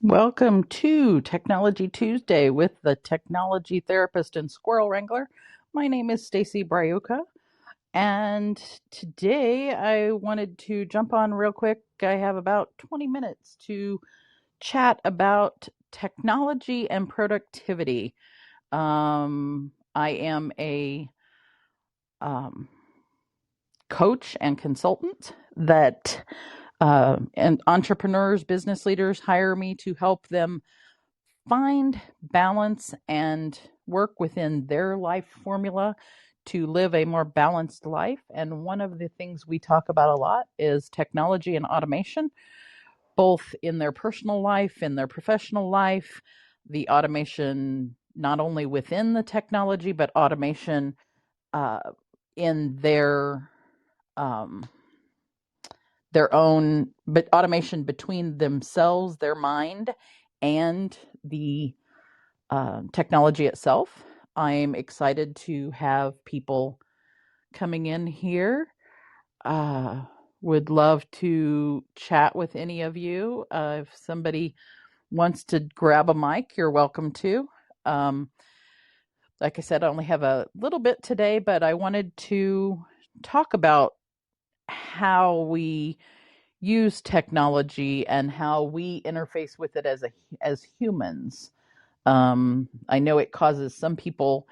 Welcome to Technology Tuesday with the technology therapist and Squirrel Wrangler. My name is Stacy Bryuka, and today I wanted to jump on real quick. I have about 20 minutes to chat about technology and productivity. I am a um, coach and consultant that and entrepreneurs, business leaders hire me to help them find balance and work within their life formula to live a more balanced life. And one of the things we talk about a lot is technology and automation, both in their personal life, in their professional life, the automation not only within the technology, but automation uh, in um, their own, but automation between themselves, their mind, and the technology itself. I'm excited to have people coming in here. Uh, would love to chat with any of you. If somebody wants to grab a mic, you're welcome to. Um, like I said, I only have a little bit today, but I wanted to talk about how we use technology and how we interface with it as humans. I know it causes some people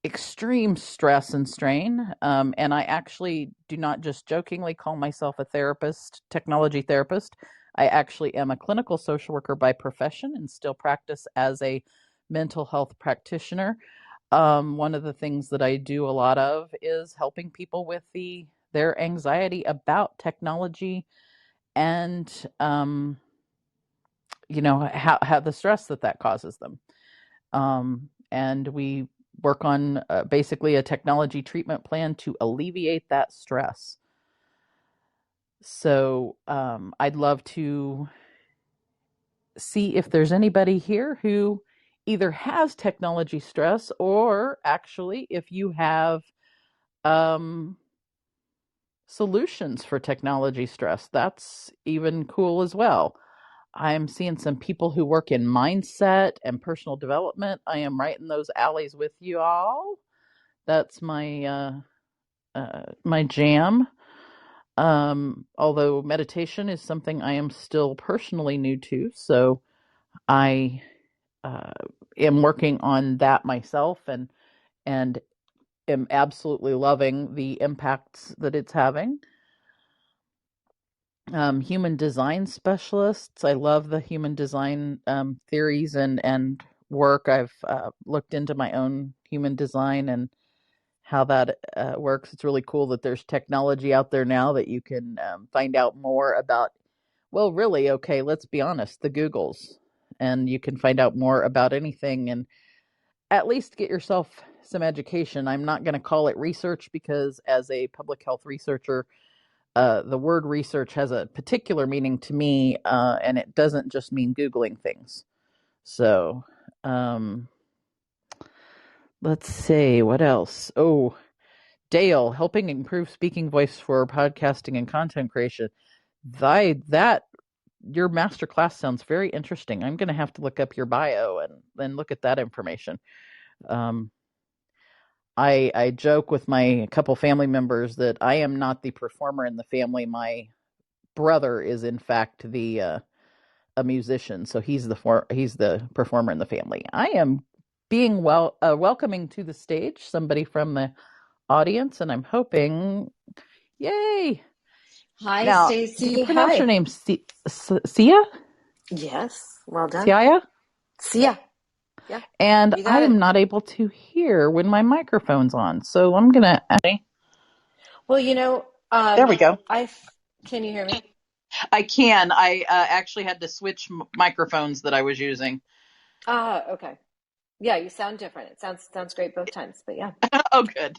extreme stress and strain. And I actually do not just jokingly call myself a therapist, technology therapist. I actually am a clinical social worker by profession and still practice as a mental health practitioner. One of the things that I do a lot of is helping people with their anxiety about technology and how the stress that causes them. And we work on basically a technology treatment plan to alleviate that stress. So I'd love to see if there's anybody here who either has technology stress, or actually if you have um, solutions for technology stress. That's even cool as well. I'm seeing some people who work in mindset and personal development. I am right in those alleys with you all. That's my jam. Although meditation is something I am still personally new to, so I uh, am working on that myself, and am absolutely loving the impacts that it's having. Human design specialists. I love the human design theories and work. I've looked into my own human design and how that works. It's really cool that there's technology out there now that you can find out more about. Well, really, okay, let's be honest, the Googles. And you can find out more about anything and at least get yourself some education. I'm not going to call it research because, as a public health researcher, the word research has a particular meaning to me, and it doesn't just mean Googling things. So, um, let's see, what else? Oh, Dale, helping improve speaking voice for podcasting and content creation. That your master class sounds very interesting. I'm going to have to look up your bio and then look at that information. Um, I joke with my couple family members that I am not the performer in the family. My brother is, in fact, the a musician, so he's the performer in the family. I am being welcoming to the stage somebody from the audience, and I'm hoping, yay! Hi, Now, do you Stacy. pronounce your Hi. name Sia? Yes, well done. Sia? Sia. Yeah, And you I got it. am not able to hear when my microphone's on, so I'm gonna. Well, There we go. I can you hear me? I can. I actually had to switch microphones that I was using. Ah, okay. Yeah, you sound different. It sounds great both times, but yeah. Oh, good.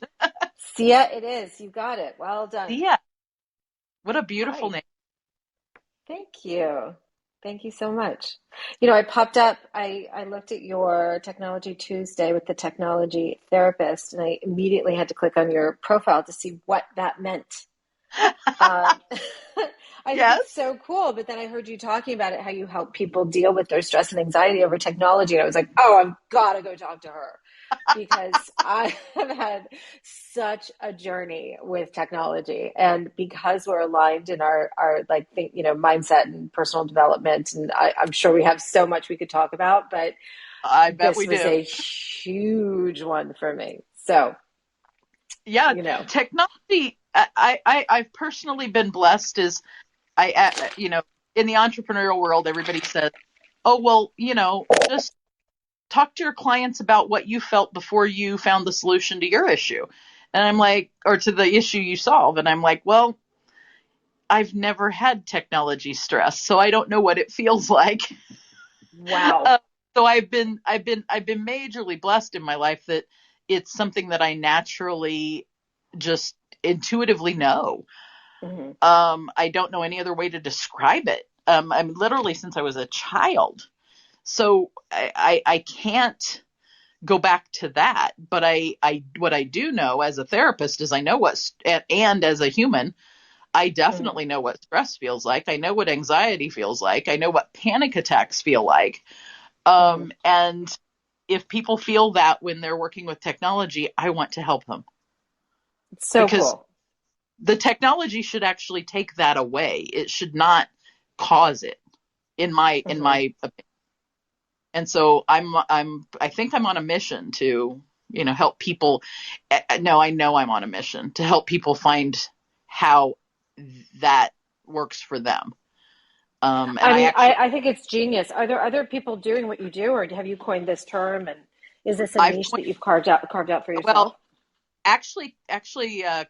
Sia it is. You got it. Well done. Sia. What a beautiful Hi. name. Thank you. Thank you so much. I popped up, I looked at your Technology Tuesday with the technology therapist, and I immediately had to click on your profile to see what that meant. Um, I think it's Yes, so cool. But then I heard you talking about it, how you help people deal with their stress and anxiety over technology. And I was like, oh, I've got to go talk to her because I have had such a journey with technology. And because we're aligned in our like, mindset and personal development. And I'm sure we have so much we could talk about, but I bet this we was do. a huge one for me. So, Yeah, you know, technology. I've personally been blessed as in the entrepreneurial world, everybody says, oh, well, just talk to your clients about what you felt before you found the solution to your issue. And I'm like, or to the issue you solve. And I'm like, well, I've never had technology stress, so I don't know what it feels like. wow. Uh, so I've been majorly blessed in my life that it's something that I naturally just intuitively know. Hmm. I don't know any other way to describe it. I'm literally since I was a child. So I can't go back to that. But what I do know as a therapist is I know and as a human, I Hmm. definitely know what stress feels like. I know what anxiety feels like. I know what panic attacks feel like. Hmm. And if people feel that when they're working with technology, I want to help them It's so because cool. the technology should actually take that away. It should not cause it in my Hmm. opinion. And so I think I'm on a mission to, help people. No, I know I'm on a mission to help people find how that works for them. And I I mean, actually, I think it's genius. Are there other people doing what you do, or have you coined this term? And is this a I've niche that you've carved out for yourself? well, actually,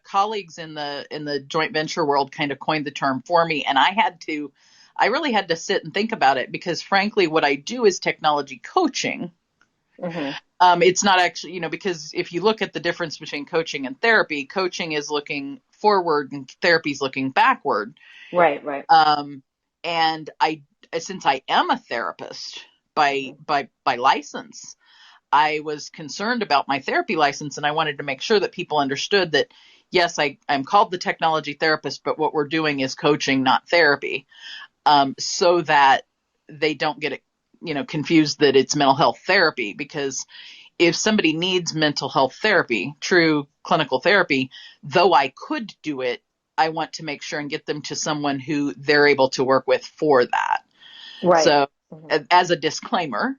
colleagues in the joint venture world kind of coined the term for me, and I really had to sit and think about it because, frankly, what I do is technology coaching. Hmm. It's not actually, because if you look at the difference between coaching and therapy, coaching is looking forward and therapy is looking backward. Right, right. Um, and since I am a therapist by Hmm. by license, I was concerned about my therapy license, and I wanted to make sure that people understood that yes, I'm called the technology therapist, but what we're doing is coaching, not therapy, so that they don't get it, confused that it's mental health therapy. Because if somebody needs mental health therapy, true clinical therapy, though I could do it, I want to make sure and get them to someone who they're able to work with for that. Right. So, Hmm. as a disclaimer,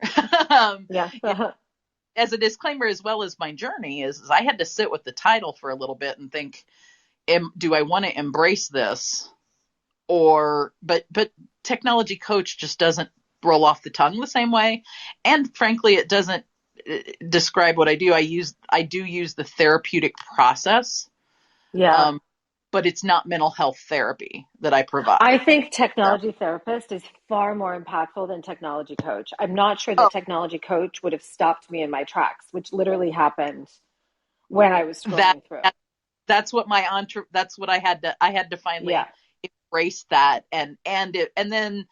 um, Yeah. as a disclaimer, as well as my journey, is I had to sit with the title for a little bit and think, do I want to embrace this? But technology coach just doesn't roll off the tongue the same way. And frankly, it doesn't describe what I do. I do use the therapeutic process, Yeah. um, but it's not mental health therapy that I I provide. think So, technology therapist is far more impactful than technology coach. I'm not sure oh, that technology coach would have stopped me in my tracks, which literally happened when I was that, scrolling through. that that's what that's what I had to Yeah. finally embrace that. And then,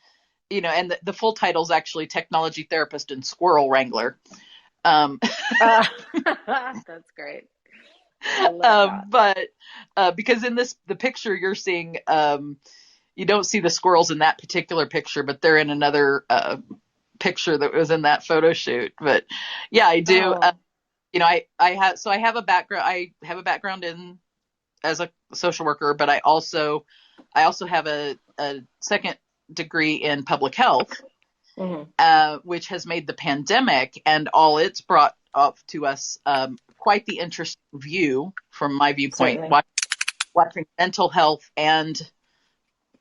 and the full title is actually technology therapist and squirrel wrangler. Um, Uh, that's great. I love that. but because in the picture you're seeing, you don't see the squirrels in that particular picture, but they're in another picture that was in that photo shoot. But yeah, I do. Oh, I have a background in as a social worker, but I also have a second degree in public health, hmm. which has made the pandemic and all it's brought up to us quite the interesting view from my viewpoint. Certainly. Watching mental health and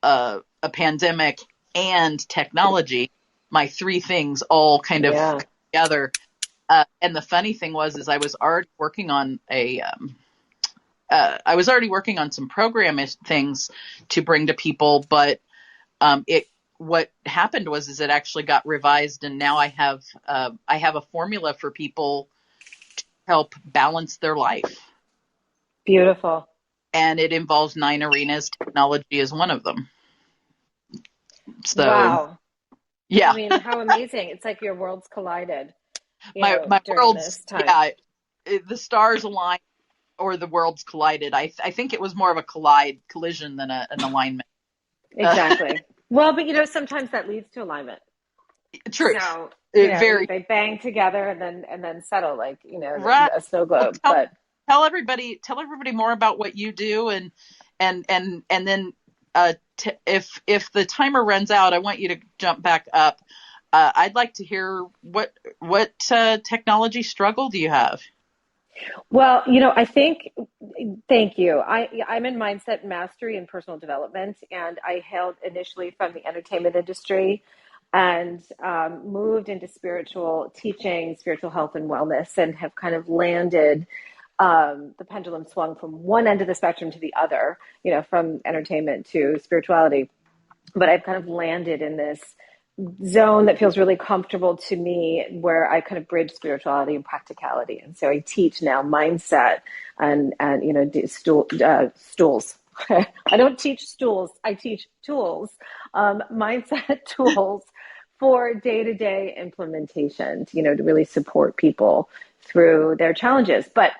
a pandemic and technology, my three things all kind of Yeah. together. And the funny thing is I was already working on I was already working on some program things to bring to people, but it what happened is it actually got revised, and now I have a formula for people to help balance their life, Beautiful. and it involves 9 arenas. Technology is one of them. So Wow. I yeah, mean, how amazing. It's like your worlds collided, my during world's this time. yeah, the stars align or the worlds collided. I think it was more of a collision than an alignment. Uh, Exactly. Well, but sometimes that leads to alignment. truth. So, Very they bang together and then settle like, right. a snow Well, globe. But tell everybody more about what you do, and then if the timer runs out, I want you to jump back up. I'd like to hear what technology struggle do you have? well, I think, thank you. I'm in mindset mastery and personal development, and I hailed initially from the entertainment industry and moved into spiritual teaching, spiritual health and wellness, and have kind of landed. The pendulum swung from one end of the spectrum to the other, from entertainment to spirituality. But I've kind of landed in this zone that feels really comfortable to me where I kind of bridge spirituality and practicality. And so I teach now mindset and stools. I don't teach stools, I teach tools, mindset tools for day-to-day implementation, to really support people through their challenges. But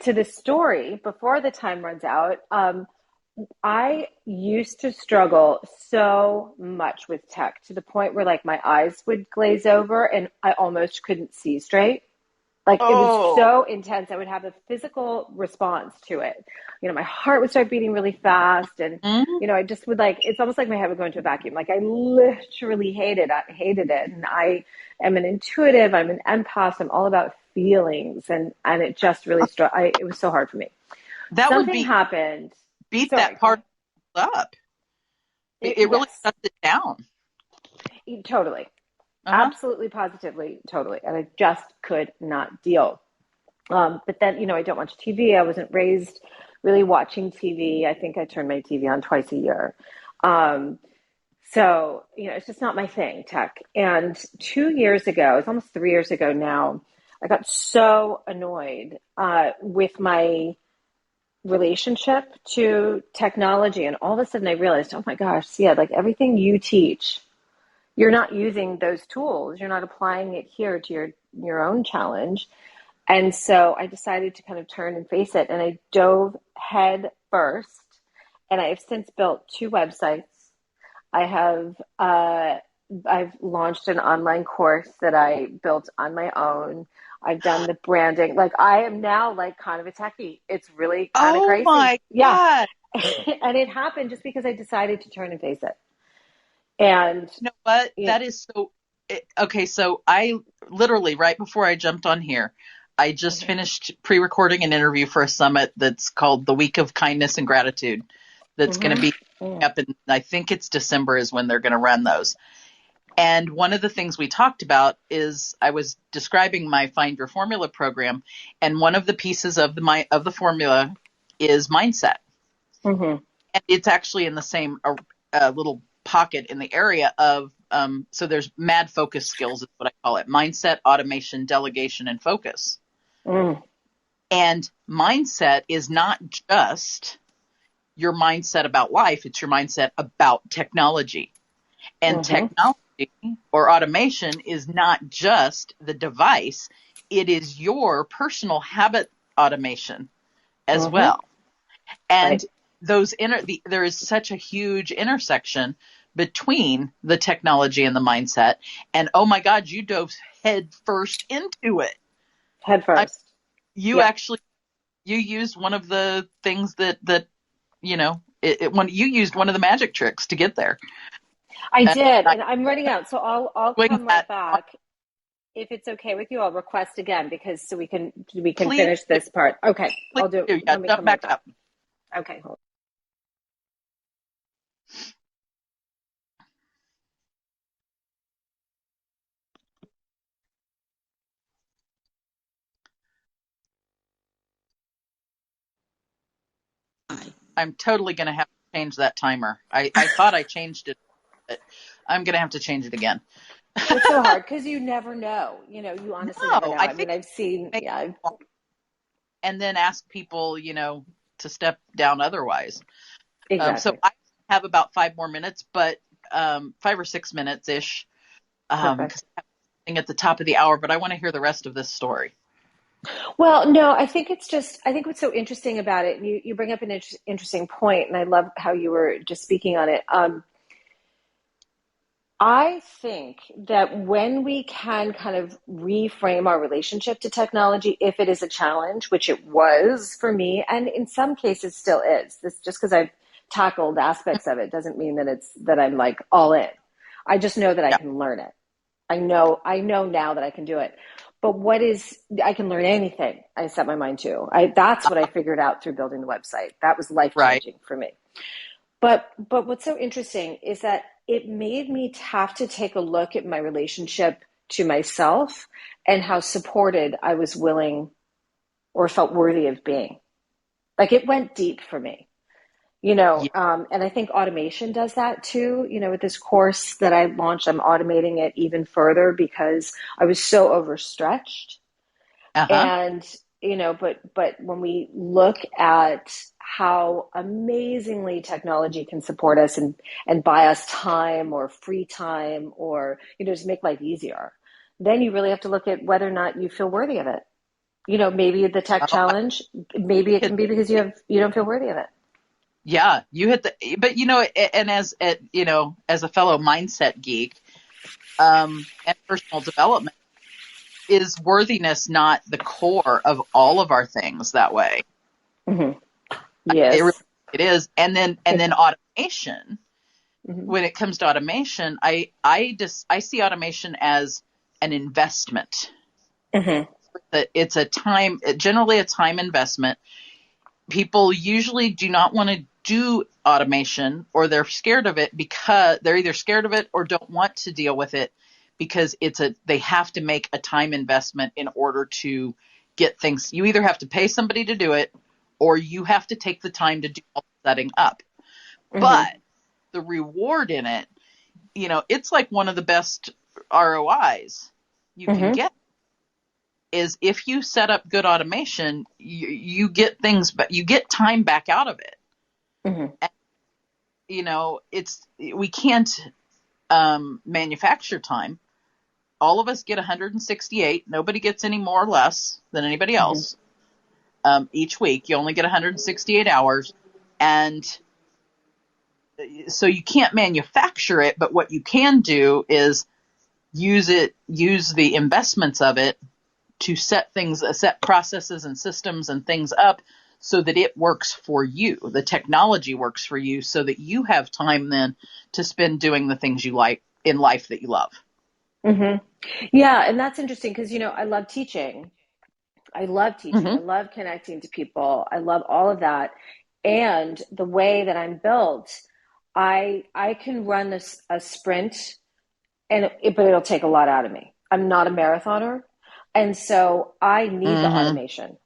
to the story, before the time runs out, I used to struggle so much with tech to the point where like my eyes would glaze over and I almost couldn't see straight. Like it was Oh, so intense. I would have a physical response to it. My heart would start beating really fast and mhm. I just would like it's almost like my head would go into a vacuum. Like I literally hated it. And I am an intuitive, I'm an empath, I'm all about feelings and it just really it was so hard for me. That would Something be happened. beat Sorry, that go part ahead. up. It really Yes. shuts it down. Totally. Uh-huh. Absolutely, positively, totally. And I just could not deal. But then, I don't watch TV. I wasn't raised really watching TV. I think I turn my TV on twice a year. Um, so, it's just not my thing, tech. And 2 years ago, it's almost 3 years ago now, I got so annoyed with my relationship to technology. And all of a sudden I realized, oh my gosh, Sia, like everything you teach you're not using those tools. You're not applying it here to your own challenge. And so I decided to kind of turn and face it. And I dove head first. And I have since built two websites. I have I've launched an online course that I built on my own. I've done the branding. Like I am now like kind of a techie. It's really kind of Oh crazy. my Yeah. God. And it happened just because I decided to turn and face it. And You know what? you That is so. Okay, so I literally, right before I jumped on here, I just know, finished pre recording an interview for a summit that's called the Week of Kindness and Gratitude. That's going to be mm-hmm. up in, I think it's December is when they're going to run those. And one of the things we talked about is I was describing my Find Your Formula program, and one of the pieces of the formula is mindset, Mm-hmm. and it's actually in the same little pocket in the area of so there's mad focus skills is what I call it: mindset, automation, delegation, and focus. Mm, And mindset is not just your mindset about life; it's your mindset about technology. And mm-hmm. technology or automation is not just the device; it is your personal habit automation as Mm-hmm. well. And Right. there is such a huge intersection between the technology and the mindset. And oh my God, you dove head first into it. Head I, first. you Yeah, actually you used one of the things that when you used one of the magic tricks to get there. I And did, I and I'm running out, so I'll doing come right that. back if it's okay with you. I'll request again because so we can Please, finish this part. Okay, please I'll do. do. Yeah, Let me jump come right back back. up. Okay, hold. I'm totally going to have to change that timer. I thought I changed it, but I'm going to have to change it again. It's so hard because you never know. You honestly never No, know. I I mean, think I've seen. make Yeah. and then ask people, to step down otherwise. So Exactly. I have about 5 more minutes, but 5 or 6 minutes ish, Perfect. because I'm at the top of the hour. But I want to hear the rest of this story. Well, no, I think it's just, I think what's so interesting about it, you bring up an interesting point, and I love how you were just speaking on it. I think that when we can kind of reframe our relationship to technology, if it is a challenge, which it was for me, and in some cases still is, this just because I've tackled aspects of it doesn't mean that it's that I'm like all in. I just know that I Yeah. can learn it. I know now that I can do it. But I can learn anything I set my mind to. That's what I figured out through building the website. That was life Right. changing for me. But what's so interesting is that it made me have to take a look at my relationship to myself and how supported I was willing or felt worthy of being. Like it went deep for me. Yeah. And I think automation does that too. With this course that I launched, I'm automating it even further because I was so overstretched. Uh-huh. And, but when we look at how amazingly technology can support us and buy us time or free time or, just make life easier, then you really have to look at whether or not you feel worthy of it. Maybe the tech Oh, I challenge, maybe it hit can be because you don't feel worthy of it. Yeah, you hit but and as a fellow mindset geek, and personal development, is worthiness not the core of all of our things that way? Hmm. It really, Yes. it is. And then automation, Hmm. when it comes to automation, I see automation as an investment. Hmm. It's a time, generally a time investment. People usually do not want to do automation, or they're scared of it because they're either scared of it or don't want to deal with it because they have to make a time investment in order to get things. You either have to pay somebody to do it or you have to take the time to do all the setting up. Hmm. But the reward in it, it's like one of the best ROIs you can Hmm. get is if you set up good automation, you get things, but you get time back out of it. Hmm. And, we can't manufacture time. All of us get 168. Nobody gets any more or less than anybody Hmm. else. Each week, you only get 168 hours, and so you can't manufacture it. But what you can do is use the investments of it to set processes and systems and things up so that it works for you. The technology works for you so that you have time then to spend doing the things you like in life that you love. Hmm. Yeah, and that's interesting because I love teaching. I love teaching. I Mm-hmm. love connecting to people. I love all of that. And the way that I'm built, I can run a sprint, but it'll take a lot out of me. I'm not a marathoner, and so I need the Mm-hmm. automation.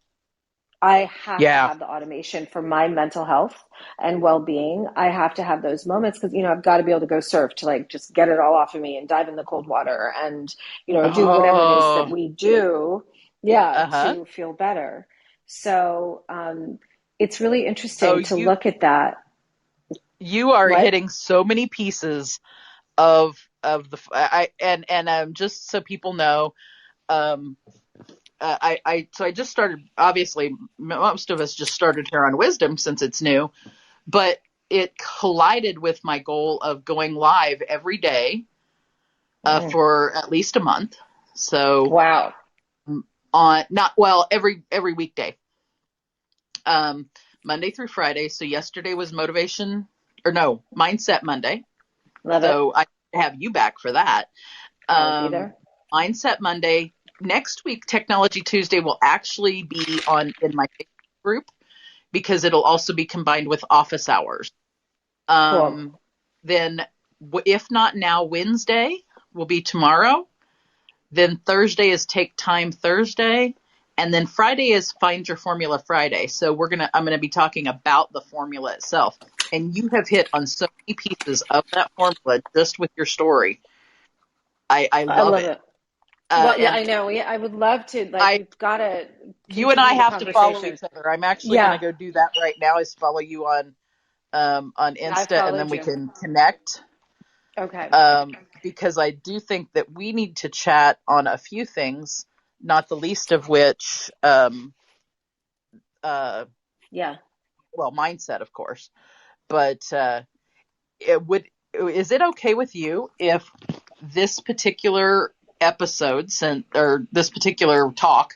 I have to Yeah. have the automation for my mental health and well-being. I have to have those moments because I've got to be able to go surf to like just get it all off of me and dive in the cold water and do whatever it is that Oh. we do, yeah, Uh-huh. to feel better. So it's really Oh, interesting to look at that. you are What? hitting so many pieces of the I and just so people know, um I just started, obviously most of us just started here on Wisdom since it's new, but it collided with my goal of going live every day, Mm. for at least a month. So Wow. on not well every weekday, um, Monday through Friday. So yesterday was motivation, or no, mindset Monday. Love it. So I have you back for that. I will be Um, there. mindset Monday. Next week, Technology Tuesday will actually be on in my Facebook group because it'll also be combined with office hours. Cool. Um, then, if not now, Wednesday will be tomorrow. Then Thursday is Take Time Thursday. And then Friday is Find Your Formula Friday. So I'm gonna be talking about the formula itself. And you have hit on so many pieces of that formula just with your story. I I love love it. it. Well, yeah, And I know. Yeah, I would love to. Like, I we've got to you and I continue the have to follow conversation. each other. I'm actually going to Yeah, go do that right now. Is follow you on I Insta, and then followed we you. can connect. Okay. Because I do think that we need to chat on a few things not the least of which, uh, Yeah. well, mindset, of course. But is it okay with you if this particular episode or this particular talk,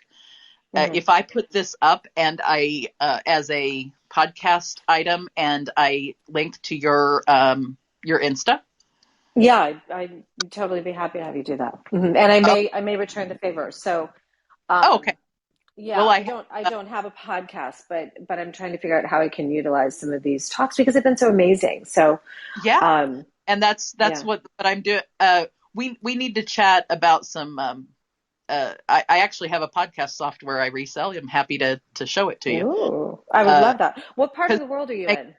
Hmm. if I put this up and I as a podcast item and I link to your Insta? Yeah, I'd totally be happy to have you do that. And Oh, I may return the favor. So, okay. um, yeah, Well, I don't have a podcast, but I'm trying to figure out how I can utilize some of these talks because they've been so amazing. So, yeah, um, and that's yeah. what I'm doing. We need to chat about some. I actually have a podcast software I resell. I'm happy to show it to you. Ooh, I would Uh, love that. What part of because the world are you in?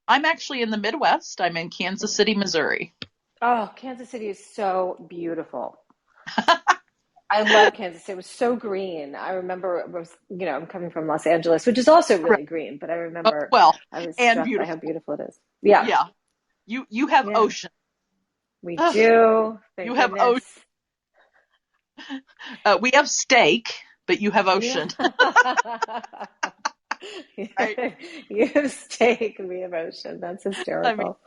I'm actually in the Midwest. I'm in Kansas City, Missouri. Oh, Kansas City is so beautiful. I love Kansas City. It was so green. I remember it was, I'm coming from Los Angeles, which is also Right. really green, but I Oh, remember well, I was and struck by how beautiful. beautiful it is. Yeah, Yeah, you have yeah, ocean. we Ugh, do. you Thank have goodness. ocean. We have steak, but you have Yeah. ocean, right? You have steak and we have ocean. That's I mean, hysterical.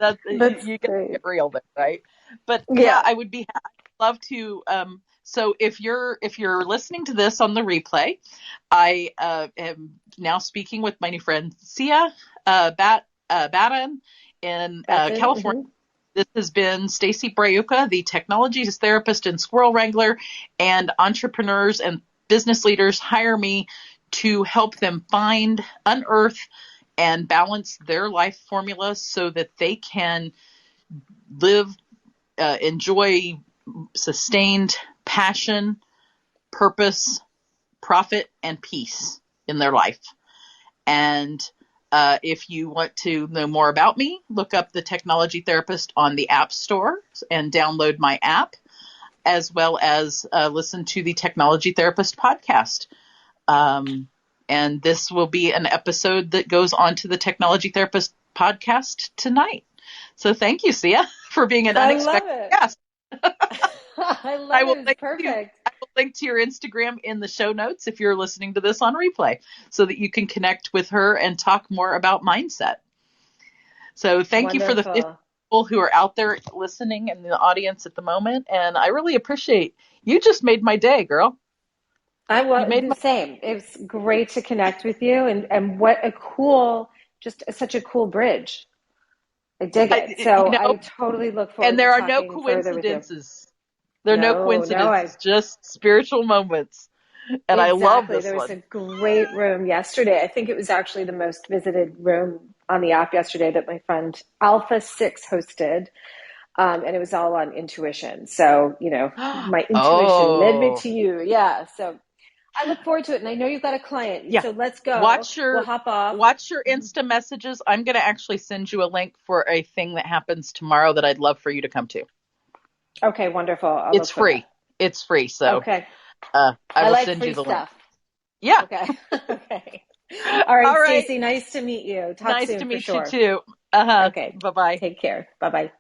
that That's you got to great. get real there, right? But yeah, Yeah. I would be I'd love to. So if you're listening to this on the replay, I am now speaking with my new friend Sia Batten in Bethan. California. This has been Stacy Brayuka, the technology therapist and Squirrel Wrangler, and entrepreneurs and business leaders hire me to help them find, unearth, and balance their life formula so that they can live, enjoy sustained passion, purpose, profit, and peace in their life. And if you want to know more about me, look up the Technology Therapist on the App Store and download my app, as well as listen to the Technology Therapist podcast. Um, and this will be an episode that goes on to the Technology Therapist podcast tonight. So thank you, Sia, for being an I love unexpected it. guest. I I love it. will It was link to perfect. I will link to your Instagram in the show notes if you're listening to this on replay, so that you can connect with her and talk more about mindset. So thank you for the 50 Wonderful. people who are out there listening in the audience at the moment, and I really appreciate you. Just made my day, girl. I You was made the my same. It was great to connect with you, and what a cool, just such a cool bridge. I dig it. you So know, I totally look and forward to there are no talking further with you. coincidences. There are no No, no, coincidences, just spiritual moments. And I love exactly. this There was a one. great room yesterday. I think it was actually the most visited room on the app yesterday that my friend Alpha Six hosted. And it was all on intuition. So, my intuition led me Oh, to you. Yeah. So I look forward to it. And I know you've got a client. yeah. So let's go. Watch We'll your hop off. watch your Insta messages. I'm going to actually send you a link for a thing that happens tomorrow that I'd love for you to come to. Okay, wonderful. I'll It's look for that. free. It's free. So Okay. I I will like send you free the link. stuff. Yeah. Okay. Okay. All right, All right. Stacey, nice to meet you. Talk Nice to soon for meet you sure. too. Uh huh. Okay. Bye bye. Take care. Bye bye.